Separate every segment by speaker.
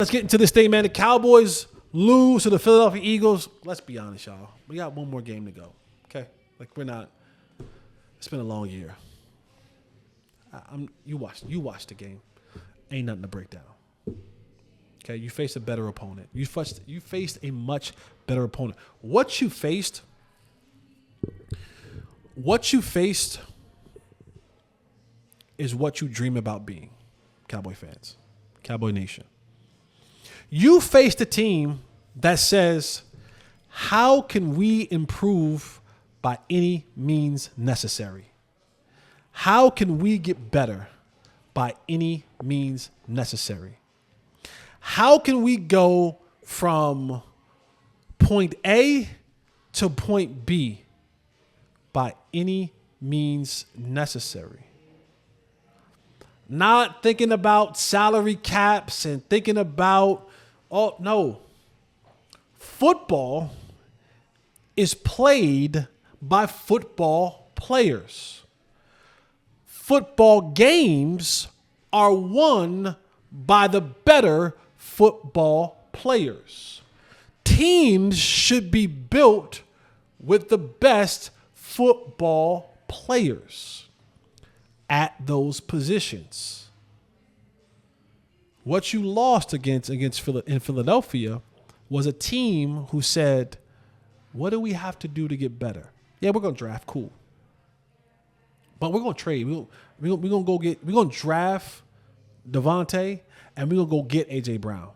Speaker 1: Let's get into this thing, man. The Cowboys lose to the Philadelphia Eagles. Let's be honest, y'all. We got one more game to go. Okay? Like, we're not. It's been a long year. You watched the game. Ain't nothing to break down. Okay? You faced a better opponent. You faced a much better opponent. What you faced is what you dream about being, Cowboy fans, Cowboy Nation. You faced a team that says, how can we improve by any means necessary? How can we get better by any means necessary? How can we go from point A to point B by any means necessary? Not thinking about salary caps and thinking about, oh, no. Football is played by football players. Football games are won by the better football players. Teams should be built with the best football players at those positions. What you lost in Philadelphia was a team who said, what do we have to do to get better? Yeah, we're going to draft. Cool. But we're going to trade. We're going to draft Devontae, and we're going to go get A.J. Brown.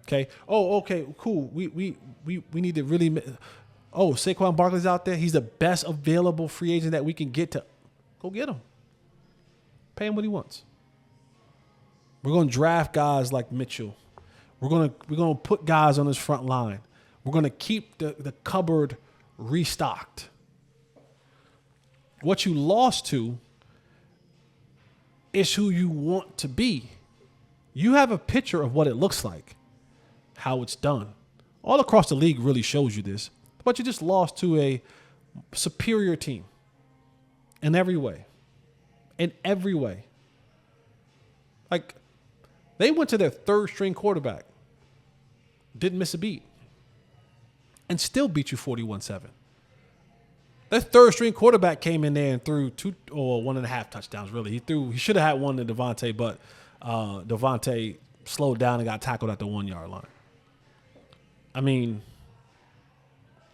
Speaker 1: Okay? Oh, okay, cool. We need to really – oh, Saquon Barkley's out there. He's the best available free agent that we can get to – go get him. Pay him what he wants. We're going to draft guys like Mitchell. We're going to put guys on his front line. We're going to keep the cupboard restocked. What you lost to is who you want to be. You have a picture of what it looks like, how it's done. All across the league really shows you this, but you just lost to a superior team in every way. In every way. Like, they went to their third string quarterback, didn't miss a beat, and still beat you 41-7. That third string quarterback came in there and threw 1.5 touchdowns, really. He should have had one to Devontae, but Devontae slowed down and got tackled at the 1 yard line. I mean,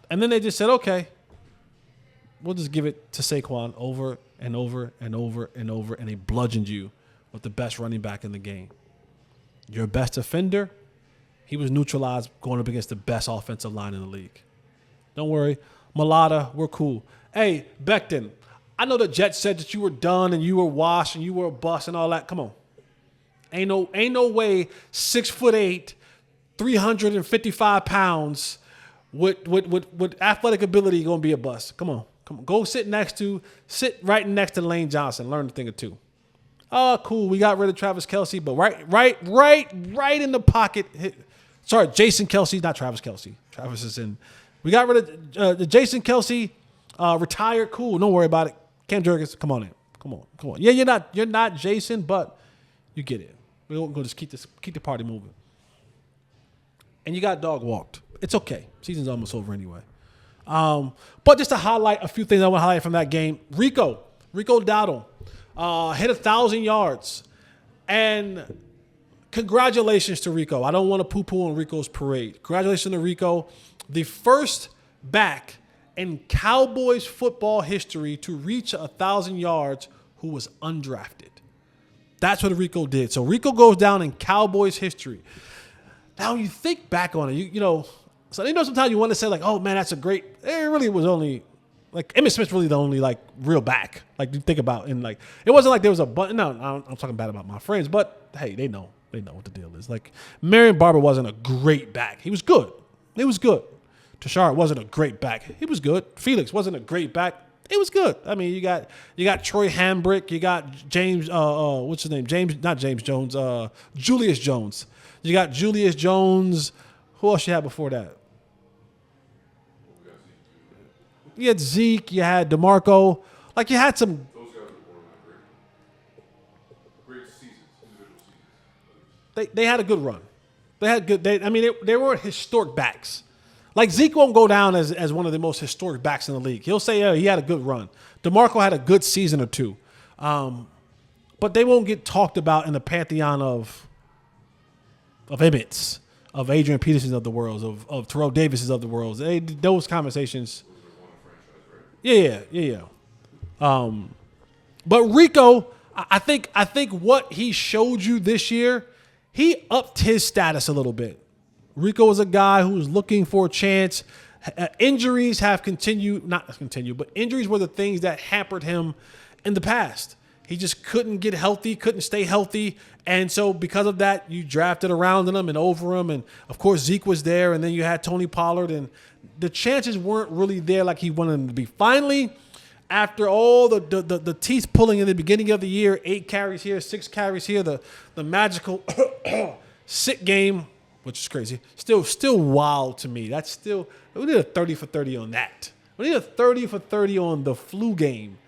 Speaker 1: and then they just said, okay, we'll just give it to Saquon over and over and over and over, and they bludgeoned you with the best running back in the game. Your best defender, he was neutralized going up against the best offensive line in the league. Don't worry. Mulata, we're cool. Hey, Becton, I know the Jets said that you were done and you were washed and you were a bust and all that. Come on. Ain't no way 6'8", 355 pounds with athletic ability going to be a bust. Come on. Go sit right next to Lane Johnson. Learn a thing or two. Oh, cool. We got rid of Travis Kelce, but right in the pocket. Sorry, Jason Kelce, not Travis Kelce. Travis is in. We got rid of the Jason Kelce, retired. Cool. Don't worry about it. Cam Jurgens, come on in. Come on. Yeah, you're not Jason, but you get it. We're gonna just keep the party moving. And you got dog walked. It's okay. Season's almost over anyway. But just to highlight a few things I want to highlight from that game. Rico Dowdle hit 1,000 yards. And congratulations to Rico. I don't want to poo-poo on Rico's parade. Congratulations to Rico, the first back in Cowboys football history to reach 1,000 yards who was undrafted. That's what Rico did. So Rico goes down in Cowboys history. Now you think back on it, you know, so sometimes you want to say like, oh man, that's a great. It really was only like Emmitt Smith's really the only like real back. Like you think about and like it wasn't like there was a button. No, I'm talking bad about my friends, but hey, they know what the deal is. Like Marion Barber wasn't a great back. He was good. It was good. Tashard wasn't a great back. He was good. Felix wasn't a great back. It was good. I mean, you got Troy Hambrick. You got James. What's his name? Not James Jones. Julius Jones. You got Julius Jones. Who else you had before that? You had Zeke. You had DeMarco. Like you had some.
Speaker 2: Those guys were great seasons, individual seasons.
Speaker 1: They had a good run. They had good. They weren't historic backs. Like Zeke won't go down as one of the most historic backs in the league. He'll say he had a good run. DeMarco had a good season or two. But they won't get talked about in the pantheon of Emmett's, of Adrian Peterson's of the world, of Terrell Davis's of the world. Those conversations. Yeah. But Rico, I think what he showed you this year, he upped his status a little bit. Rico is a guy who's looking for a chance. Injuries have but injuries were the things that hampered him in the past. He just couldn't get healthy, couldn't stay healthy. And so because of that, you drafted around him and over him. And, of course, Zeke was there. And then you had Tony Pollard. And the chances weren't really there like he wanted them to be. Finally, after all the teeth pulling in the beginning of the year, 8 carries here, 6 carries here, the magical sick game, which is crazy. Still wild to me. We need a 30 for 30 on that. We need a 30 for 30 on the flu game.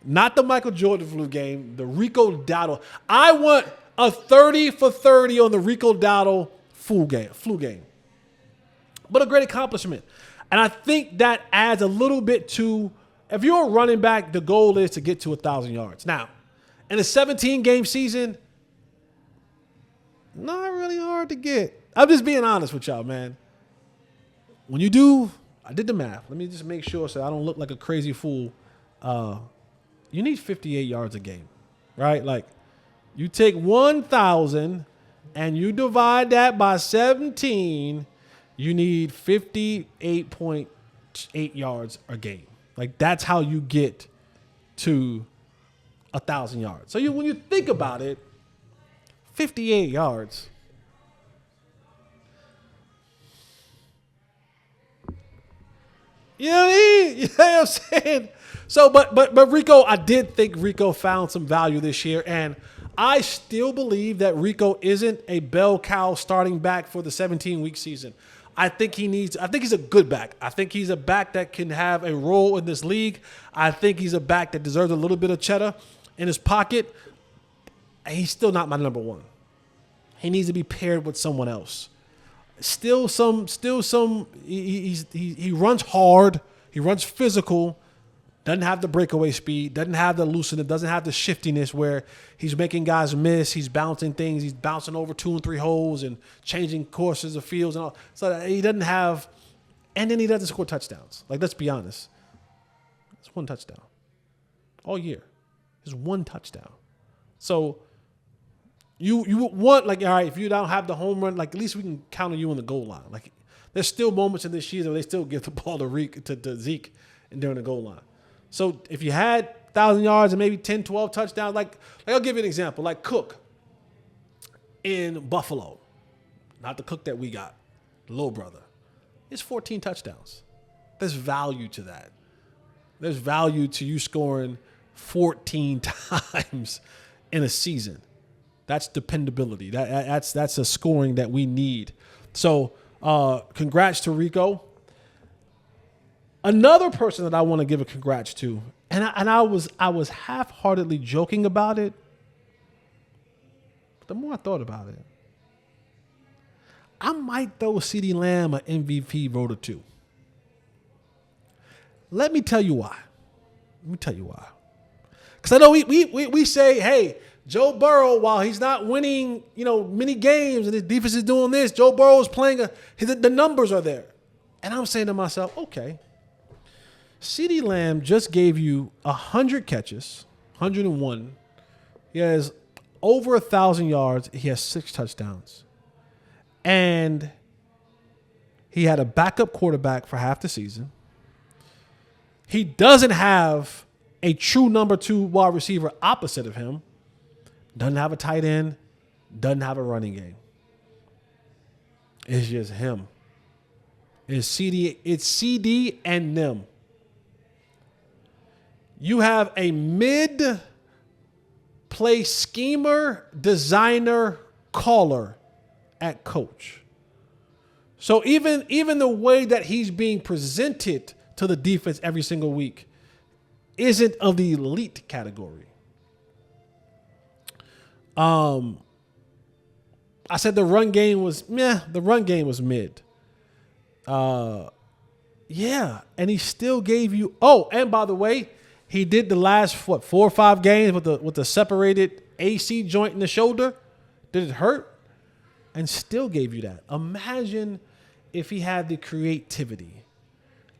Speaker 1: Not the Michael Jordan flu game, the Rico Dowdle. I want a 30 for 30 on the Rico Dowdle flu game. But a great accomplishment. And I think that adds a little bit to, if you're a running back, the goal is to get to 1,000 yards. Now, in a 17-game season, not really hard to get. I'm just being honest with y'all, man. When you do, I did the math. Let me just make sure so I don't look like a crazy fool. You need 58 yards a game, right? Like, you take 1,000 and you divide that by 17, you need 58.8 yards a game. Like, that's how you get to 1,000 yards. So when you think about it, 58 yards. You know what I mean? You know what I'm saying? So, but Rico, I did think Rico found some value this year, and I still believe that Rico isn't a bell cow starting back for the 17-week season. I think he's a good back. I think he's a back that can have a role in this league. I think he's a back that deserves a little bit of cheddar in his pocket. He's still not my number one. He needs to be paired with someone else. He runs hard. He runs physical. Doesn't have the breakaway speed. Doesn't have the looseness. Doesn't have the shiftiness where he's making guys miss. He's bouncing things. He's bouncing over 2 and 3 holes and changing courses of fields and all. So he doesn't have, and then he doesn't score touchdowns. Like, let's be honest. It's 1 touchdown all year. It's 1 touchdown. So you want, like, all right, if you don't have the home run, like, at least we can count on you on the goal line. Like, there's still moments in this season where they still give the ball to Zeke and during the goal line. So if you had 1,000 yards and maybe 10, 12 touchdowns, like I'll give you an example, like Cook in Buffalo, not the Cook that we got, the little brother, it's 14 touchdowns. There's value to that. There's value to you scoring 14 times in a season. That's dependability. That's a scoring that we need. So congrats to Rico. Another person that I want to give a congrats to, and I was half-heartedly joking about it, but the more I thought about it, I might throw CeeDee Lamb an MVP vote or two. Let me tell you why. Because I know we say, hey, Joe Burrow, while he's not winning, many games and his defense is doing this, Joe Burrow is playing the numbers are there. And I'm saying to myself, okay, CeeDee Lamb just gave you 100 catches, 101. He has over 1,000 yards. He has 6 touchdowns. And he had a backup quarterback for half the season. He doesn't have a true number 2 wide receiver opposite of him. Doesn't have a tight end. Doesn't have a running game. It's just him. It's CD and them. You have a mid-play schemer, designer, caller at coach. So even the way that he's being presented to the defense every single week isn't of the elite category. I I said the run game was the run game was mid. Yeah, and he still gave you. Oh, and by the way, he did the last 4 or 5 games with the separated AC joint in the shoulder. Did it hurt? And still gave you that. Imagine if he had the creativity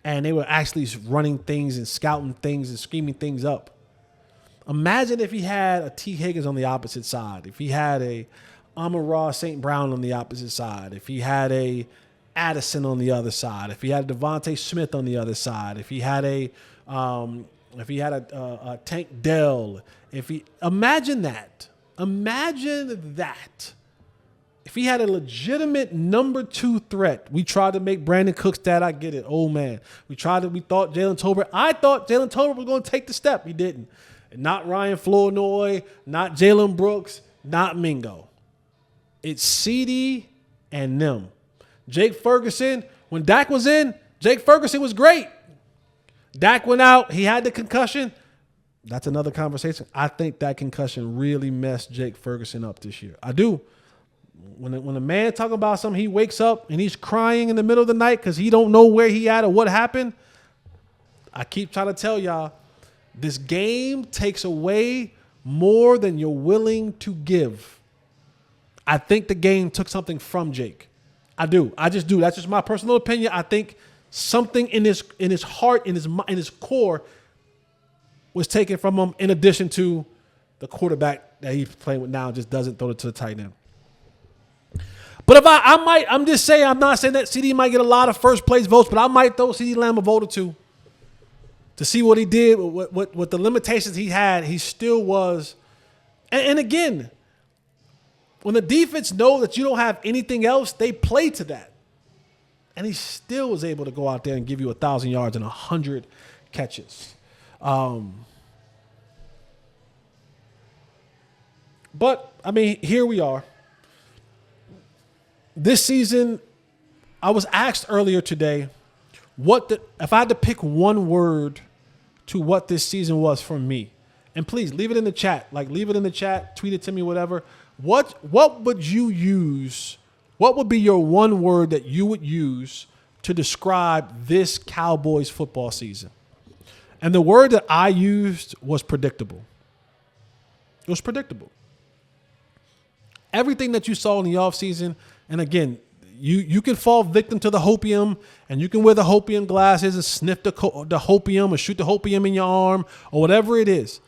Speaker 1: and they were actually running things and scouting things and scheming things up. Imagine if he had a T. Higgins on the opposite side. If he had a Amon-Ra St. Brown on the opposite side. If he had a Addison on the other side. If he had Devontae Smith on the other side. If he had a Tank Dell. Imagine that. Imagine that. If he had a legitimate number 2 threat, we tried to make Brandon Cooks that. I get it. Oh man, we thought Jalen Tolbert. I thought Jalen Tolbert was going to take the step. He didn't. Not Ryan Flournoy, not Jalen Brooks, not Mingo. It's CD and them. Jake Ferguson, when Dak was in, Jake Ferguson was great. Dak went out. He had the concussion. That's another conversation. I think that concussion really messed Jake Ferguson up this year. I do. When a man talking about something, he wakes up and he's crying in the middle of the night because he don't know where he at or what happened. I keep trying to tell y'all, this game takes away more than you're willing to give. I think the game took something from Jake. I do. I just do. That's just my personal opinion. I think something in his heart, in his core, was taken from him. In addition to the quarterback that he's playing with now, just doesn't throw it to the tight end. But if I'm just saying, I'm not saying that CD might get a lot of first place votes, but I might throw CD Lamb a vote or two to see what he did, what the limitations he had. He still was, and again, when the defense know that you don't have anything else, they play to that. And he still was able to go out there and give you 1,000 yards and 100 catches. But, I mean, here we are. This season, I was asked earlier today, if I had to pick one word to what this season was for me, and please leave it in the chat. Leave it in the chat, tweet it to me, whatever. What would you use? What would be your one word that you would use to describe this Cowboys football season? And the word that I used was predictable. It was predictable. Everything that you saw in the offseason, and again, you can fall victim to the hopium, and you can wear the hopium glasses and sniff the hopium or shoot the hopium in your arm or whatever it is.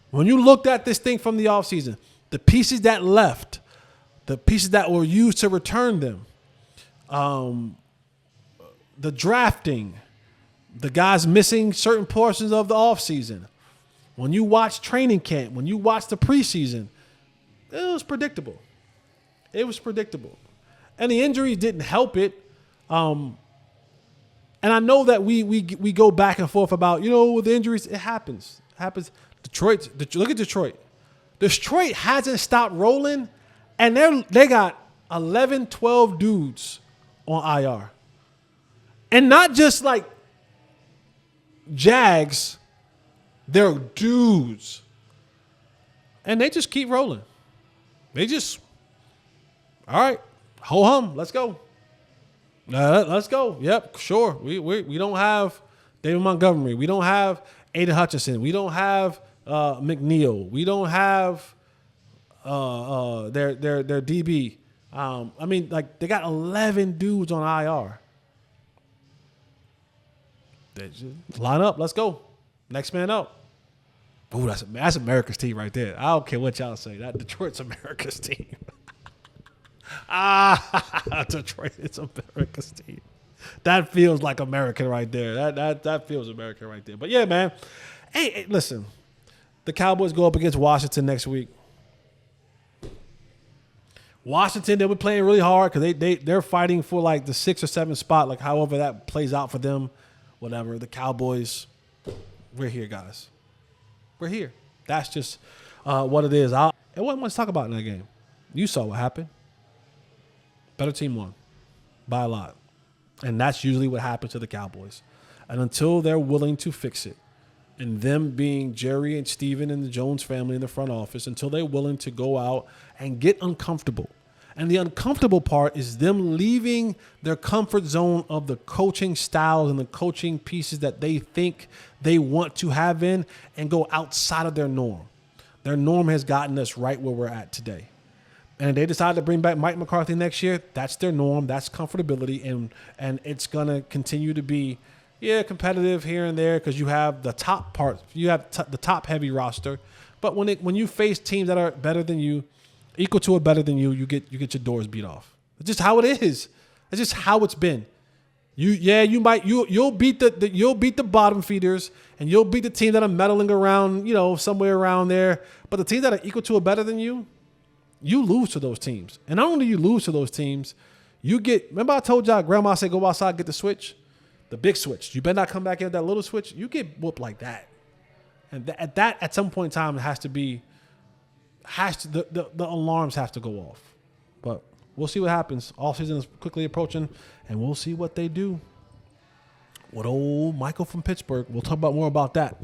Speaker 1: When you looked at this thing from the offseason, the pieces that left, the pieces that were used to return them, the drafting, the guys missing certain portions of the offseason. When you watch training camp, when you watch the preseason, it was predictable. It was predictable. And the injuries didn't help it. And I know that we go back and forth about, with the injuries, it happens. It happens. Look at Detroit. Detroit hasn't stopped rolling, and they got 11, 12 dudes on IR. And not just like Jags, they're dudes. And they just keep rolling. All right, ho hum, let's go. Let's go. Yep, sure. We don't have David Montgomery. We don't have Aiden Hutchinson. We don't have McNeil. We don't have their DB. They got 11 dudes on IR. They just line up. Let's go. Next man up. Ooh, that's America's team right there. I don't care what y'all say. That Detroit's America's team. Detroit is America's team. That feels like American right there. That feels American right there. But yeah, man. Hey, listen. The Cowboys go up against Washington next week. Washington, they'll be playing really hard because they're fighting for like the 6 or 7 spot, however that plays out for them. Whatever. The Cowboys, we're here, guys. We're here. That's just what it is. It wasn't much to talk about in that game. You saw what happened. Better team won by a lot. And that's usually what happens to the Cowboys. And until they're willing to fix it, and them being Jerry and Steven and the Jones family in the front office, until they're willing to go out and get uncomfortable And the uncomfortable part is them leaving their comfort zone of the coaching styles and the coaching pieces that they think they want to have in and go outside of their norm. Their norm has gotten us right where we're at today. And if they decide to bring back Mike McCarthy next year, that's their norm. That's comfortability. And it's going to continue to be, competitive here and there because you have the top part. You have the top heavy roster. But when you face teams that are better than you, equal to or better than you, you get your doors beat off. It's just how it is. It's just how it's been. You'll beat the bottom feeders and you'll beat the teams that are meddling around, somewhere around there. But the teams that are equal to or better than you, you lose to those teams. And not only do you lose to those teams, remember I told y'all grandma said go outside, get the switch? The big switch. You better not come back in with that little switch. You get whooped like that. And at some point in time, it has to be, the alarms have to go off. But we'll see what happens. Offseason is quickly approaching, and we'll see what they do. What old Michael from Pittsburgh. We'll talk about more about that